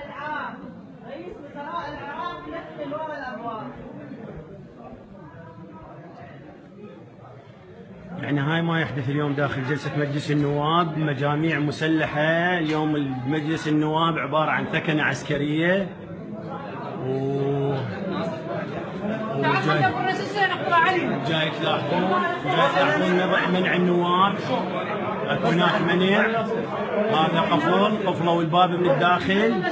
العام رئيس وزراء العراق يدخل ورا الابواب. يعني هاي ما يحدث اليوم داخل جلسة مجلس النواب، مجاميع مسلحة. اليوم مجلس النواب عبارة عن ثكنة عسكرية جاي تلاحظون منع النواب. اكو هناك منع، هذا قفلوا الباب من الداخل،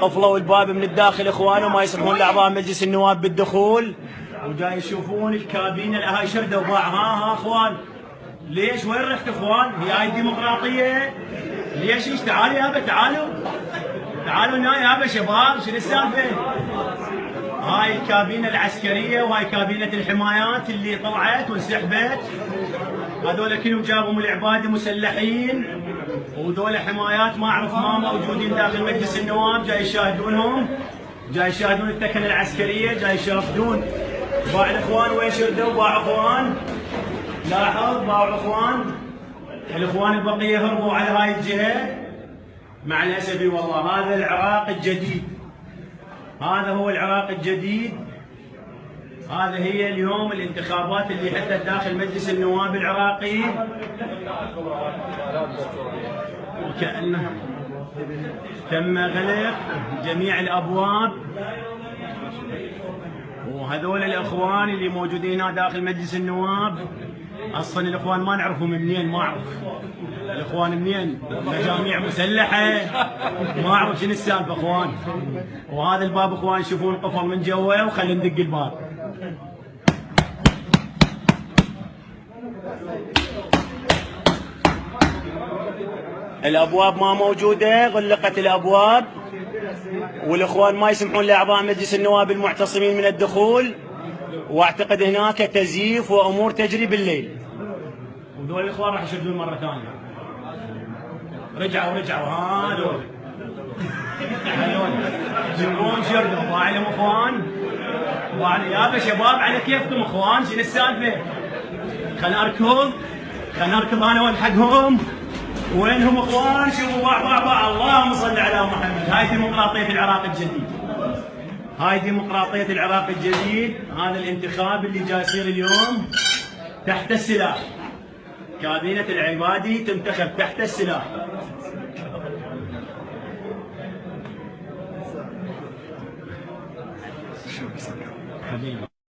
قفلوا الباب من الداخل اخوانه، ما يسمحون لاعضاء مجلس النواب بالدخول. وجاي يشوفون الكابينه، هاي شردوا باع. ها اخوان، ليش وين رحت اخوان؟ هاي الديمقراطيه. ليش تعالوا يابا، تعالوا هنا يابا شباب، شنو السالفه؟ هاي الكابينه العسكريه وهاي كابينه الحمايات اللي طلعت وانسحبت. هذول كلهم جابهم العباده مسلحين، وذول حمايات ما اعرف ما موجودين داخل مجلس النواب، جاي يشاهدونهم، جاي يشاهدون الثكنه العسكريه، جاي يشاهدون. باع الاخوان وين شردوا؟ باعوا اخوان، لاحظ باعوا الاخوان. الاخوان البقيه هربوا على هاي الجهه. مع الاسف والله هذا العراق الجديد، هذا هو العراق الجديد. هذا هي اليوم الانتخابات اللي حدثت داخل مجلس النواب العراقي، وكأنه تم غلق جميع الابواب. وهذول الاخوان اللي موجودين هنا داخل مجلس النواب، اصلا الاخوان ما نعرفهم منين، ما اعرف الاخوان منين، مجاميع مسلحه، ما اعرف شنو السالفه اخوان. وهذا الباب اخوان شوفون قفل من جوا، وخلينا ندق الباب. الابواب ما موجوده، غلقت الابواب، والاخوان ما يسمحون لاعضاء مجلس النواب المعتصمين من الدخول. واعتقد هناك تزييف وامور تجري بالليل. وذول الاخوان راح يشردون مره ثانيه. رجعوا هذول جنبهم شردوا، باع لهم اخوان، يابا شباب على كيفكم اخوان، شنو السالفه؟ خلنا اركض انا والحقهم. وينهم اخوان؟ شوفوا باع. اللهم صل على محمد. هاي ديمقراطيه العراق الجديد، هاي ديمقراطيه العراق الجديد. هذا الانتخاب اللي جاي يصير اليوم تحت السلاح. كابينه العبادي تنتخب تحت السلاح.